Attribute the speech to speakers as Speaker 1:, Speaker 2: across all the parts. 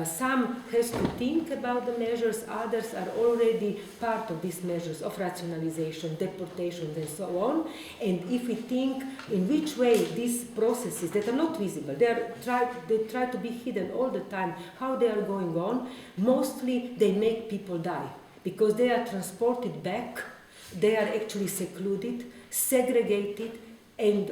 Speaker 1: Some has to think about the measures, others are already part of these measures of rationalization, deportations, and so on. And if we think in which way these processes that are not visible, they try to be hidden all the time, how they are going on, mostly they make people die because they are transported back, they are actually secluded, segregated, and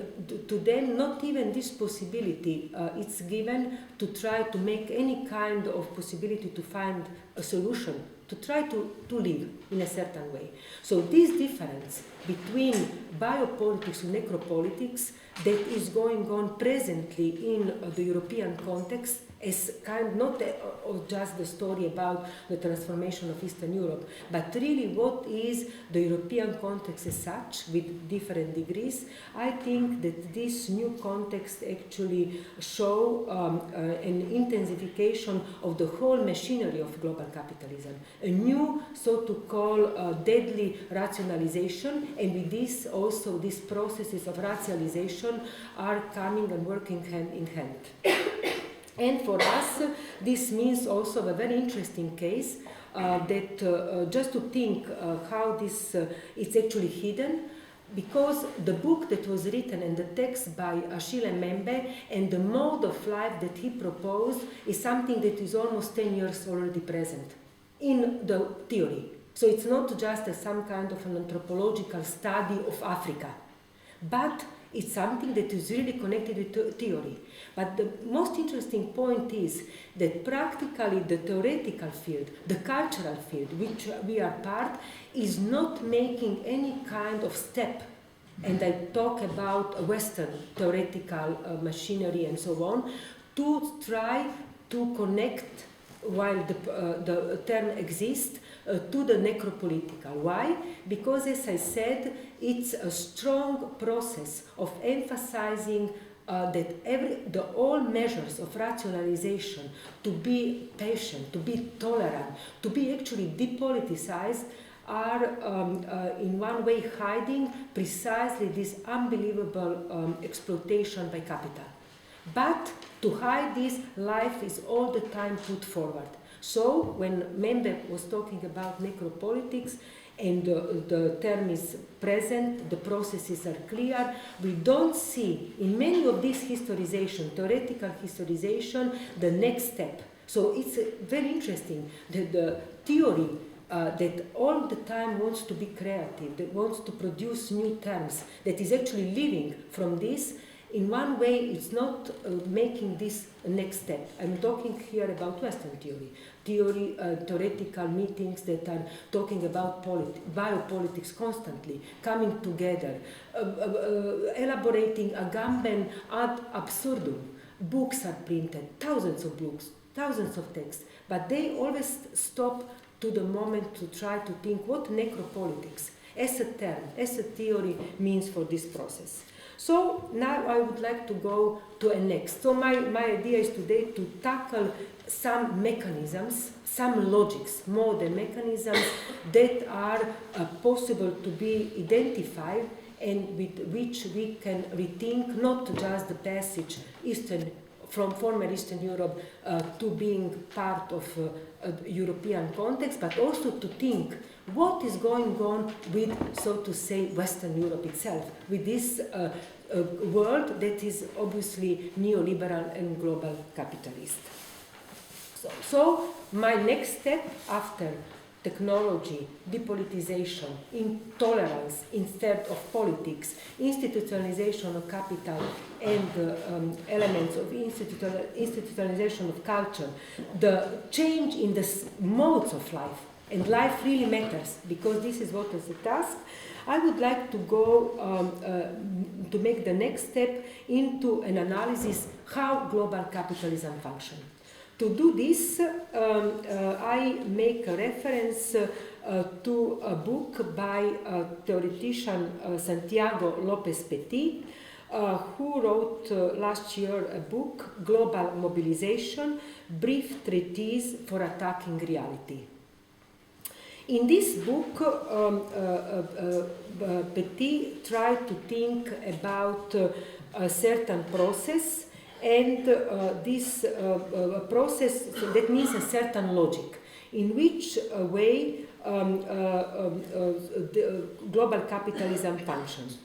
Speaker 1: to them not even this possibility it's given to try to make any kind of possibility to find a solution, to try to live in a certain way. So this difference between biopolitics and necropolitics that is going on presently in the European context is not just the story about the transformation of Eastern Europe, but really what is the European context as such, with different degrees. I think that this new context actually show an intensification of the whole machinery of global capitalism, a new, so to call, deadly rationalization, and with this also these processes of racialization are coming and working hand in hand. And for us, this means also a very interesting case that just to think how this it's actually hidden, because the book that was written and the text by Achille Mbembe and the mode of life that he proposed is something that is almost 10 years already present in the theory. So it's not just some kind of an anthropological study of Africa, but it's something that is really connected with theory. But the most interesting point is that practically the theoretical field, the cultural field, which we are part, is not making any kind of step. And I talk about Western theoretical machinery and so on, to try to connect, while the term exists, to the necropolitical. Why? Because, as I said, it's a strong process of emphasizing that all measures of rationalization, to be patient, to be tolerant, to be actually depoliticized, are in one way hiding precisely this unbelievable exploitation by capital. But to hide this, life is all the time put forward. So when Mbembe was talking about necropolitics, and the term is present, the processes are clear, we don't see in many of these historization, theoretical historization, the next step. So it's very interesting that the theory that all the time wants to be creative, that wants to produce new terms, that is actually living from this, in one way it's not making this next step. I'm talking here about Western theory, theoretical meetings that are talking about biopolitics constantly, coming together, elaborating agamben ad absurdum. Books are printed, thousands of books, thousands of texts, but they always stop to the moment to try to think what necropolitics as a term, as a theory means for this process. So now I would like to go to a next. So my idea is today to tackle some mechanisms, some logics, modern mechanisms that are possible to be identified and with which we can rethink not just the passage from former Eastern Europe to being part of European context, but also to think what is going on with, so to say, Western Europe itself, with this world that is obviously neoliberal and global capitalist. So my next step after technology, depolitization, intolerance instead of politics, institutionalization of capital, and elements of institutionalization of culture, the change in the modes of life, and life really matters, because this is what is the task. I would like to go to make the next step into an analysis how global capitalism functions. To do this, I make a reference to a book by theoretician Santiago López Petit, who wrote last year a book, Global Mobilization, Brief Treatise for Attacking Reality. In this book, Petit tried to think about a certain process and this process, so that means a certain logic, in which way the global capitalism functions.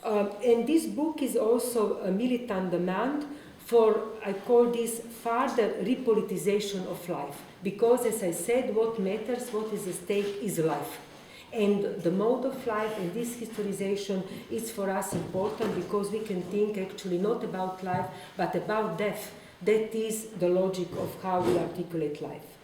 Speaker 1: And this book is also a militant demand for, I call this, further repoliticization of life. Because, as I said, what matters, what is at stake is life. And the mode of life and this historization is for us important because we can think actually not about life, but about death. That is the logic of how we articulate life.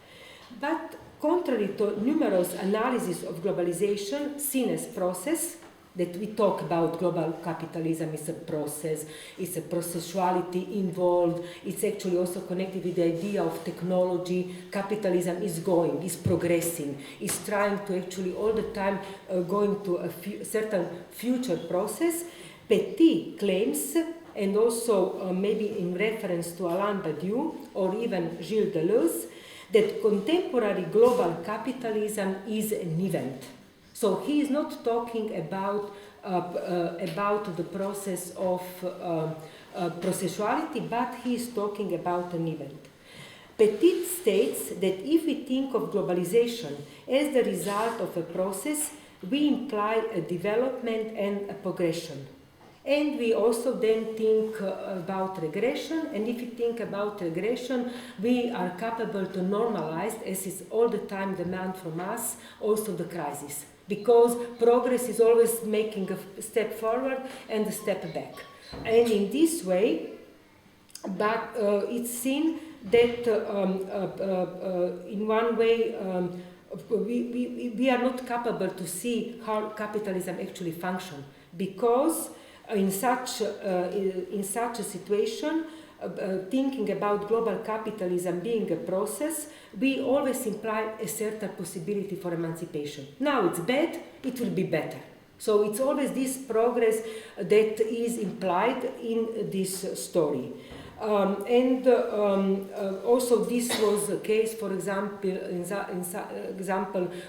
Speaker 1: But contrary to numerous analyses of globalization seen as process, that we talk about global capitalism is a process, it's a processuality involved, it's actually also connected with the idea of technology. Capitalism is going, is progressing, is trying to actually all the time going to a certain future process. Petit claims, and also maybe in reference to Alain Badiou or even Gilles Deleuze, that contemporary global capitalism is an event. So he is not talking about the process of processuality, but he is talking about an event. Petit states that if we think of globalization as the result of a process, we imply a development and a progression. And we also then think about regression, and if we think about regression, we are capable to normalize, as is all the time demand from us, also the crisis. Because progress is always making a step forward and a step back. And in this way, but it's seen that in one way we are not capable to see how capitalism actually functions, because in such a situation, thinking about global capitalism being a process, we always imply a certain possibility for emancipation. Now it's bad, it will be better. So it's always this progress that is implied in this story. Also this was the case, for example,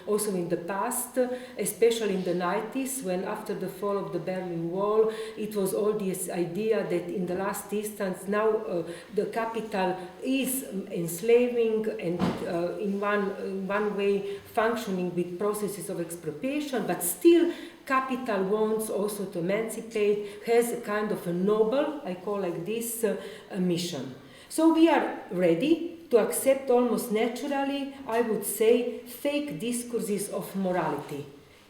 Speaker 1: also in the past, especially in the 90s, when after the fall of the Berlin Wall, it was all this idea that in the last instance now the capital is enslaving and in one way functioning with processes of expropriation, but still capital wants also to emancipate, has a kind of a noble, I call like this, mission. So we are ready to accept almost naturally, I would say, fake discourses of morality,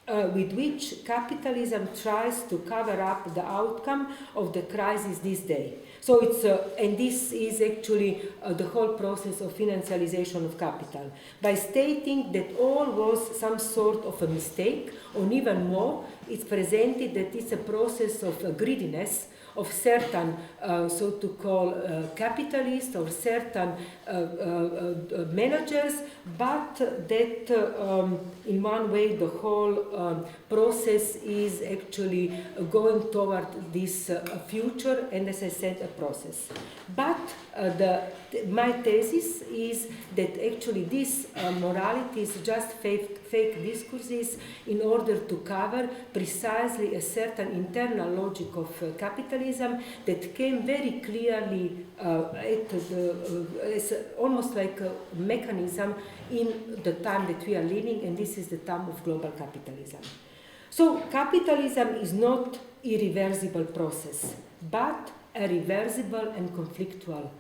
Speaker 1: with which capitalism tries to cover up the outcome of the crisis this day. So it's, and this is actually the whole process of financialization of capital, by stating that all was some sort of a mistake, or even more, it's presented that it's a process of greediness of certain, so to call, capitalists or certain managers, but that in one way the whole process is actually going toward this future, and as I said, a process. But my thesis is that actually this morality is just fake discourses in order to cover precisely a certain internal logic of capitalism that came very clearly as almost like a mechanism in the time that we are living, and this is the time of global capitalism. So capitalism is not an irreversible process, but a reversible and conflictual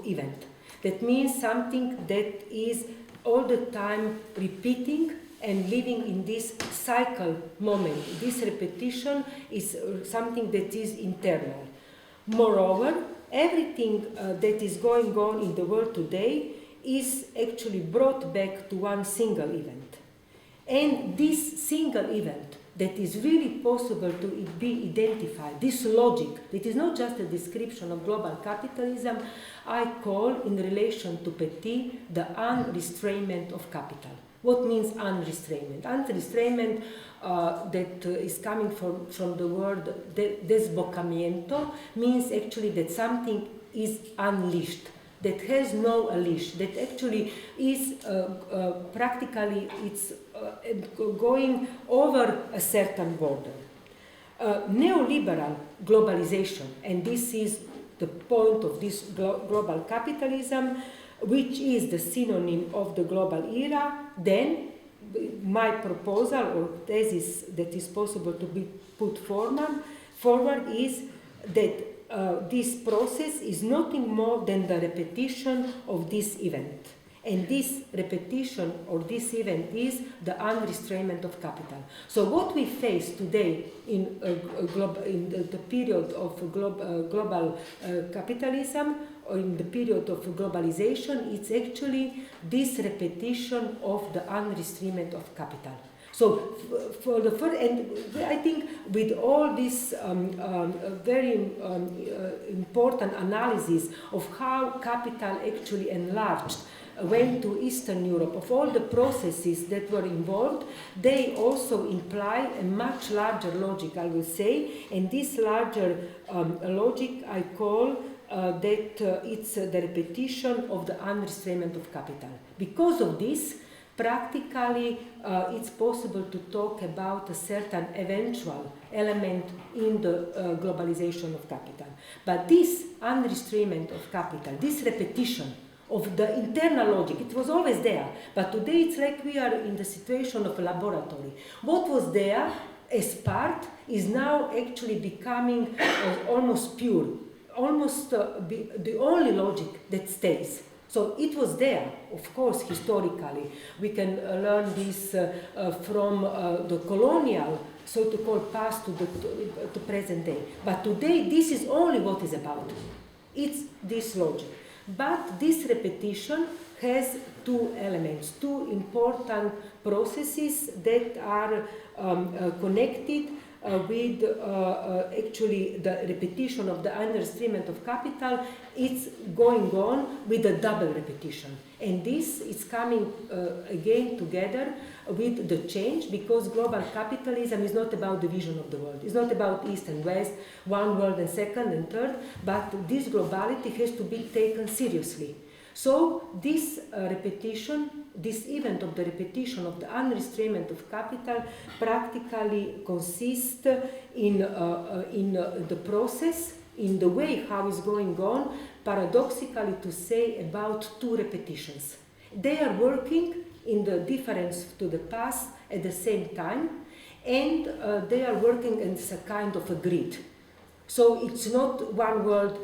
Speaker 1: event. That means something that is all the time repeating and living in this cycle moment. This repetition is something that is internal. Moreover, everything that is going on in the world today is actually brought back to one single event. And this single event that is really possible to be identified, this logic, that is not just a description of global capitalism, I call in relation to Petit the unrestrainment of capital. What means unrestrainment? Unrestrainment that is coming from the word desbocamiento means actually that something is unleashed, that has no leash, that actually is practically it's going over a certain border. Neoliberal globalization, and this is the point of this global capitalism, which is the synonym of the global era, then my proposal or thesis that is possible to be put forward is that this process is nothing more than the repetition of this event. And this repetition or this event is the unrestrainment of capital. So what we face today in the period of global capitalism, or in the period of globalization, it's actually this repetition of the unrestrainment of capital. So for the first, and I think with all this very important analysis of how capital actually enlarged, went to Eastern Europe, of all the processes that were involved, they also imply a much larger logic, I will say, and this larger logic I call that it's the repetition of the unrestrainment of capital. Because of this, practically it's possible to talk about a certain eventual element in the globalization of capital. But this unrestrainment of capital, this repetition of the internal logic, it was always there, but today it's like we are in the situation of a laboratory. What was there as part is now actually becoming almost pure, almost the only logic that stays. So it was there, of course, historically. We can learn this from the colonial, so to call past to the present day. But today, this is only what is about. It's this logic. But this repetition has two elements, two important processes that are connected with actually the repetition of the unrestrainment of capital. It's going on with a double repetition. And this is coming again together with the change, because global capitalism is not about the vision of the world. It's not about East and West, one world and second and third, but this globality has to be taken seriously. So this repetition, this event of the repetition of the unrestrainment of capital practically consists in the process, in the way how it's going on, paradoxically to say about two repetitions. They are working in the difference to the past at the same time, and they are working as a kind of a grid. So it's not one world,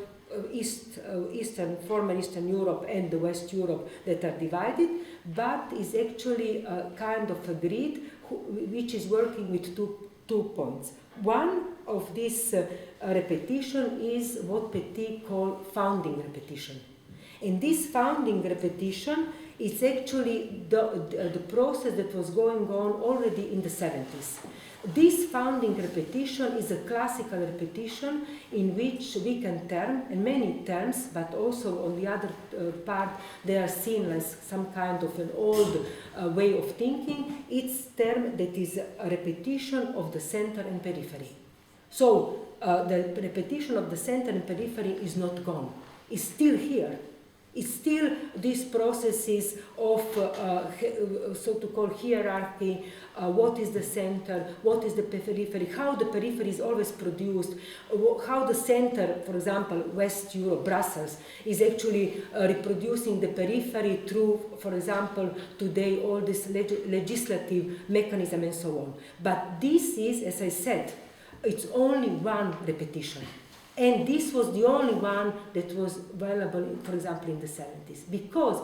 Speaker 1: former Eastern Europe and the West Europe that are divided, but is actually a kind of a grid which is working with two points. One of this repetition is what Petit called founding repetition. And this founding repetition is actually the process that was going on already in the 70s. This founding repetition is a classical repetition in which we can term, and many terms, but also on the other part, they are seen as some kind of an old way of thinking. It's term that is a repetition of the center and periphery. So the repetition of the center and periphery is not gone. It's still here. It's still these processes of so-to-called hierarchy, what is the center, what is the periphery, how the periphery is always produced, how the center, for example, West Europe, Brussels, is actually reproducing the periphery through, for example, today all this legislative mechanism and so on. But this is, as I said, it's only one repetition. And this was the only one that was available, for example, in the 70s. Because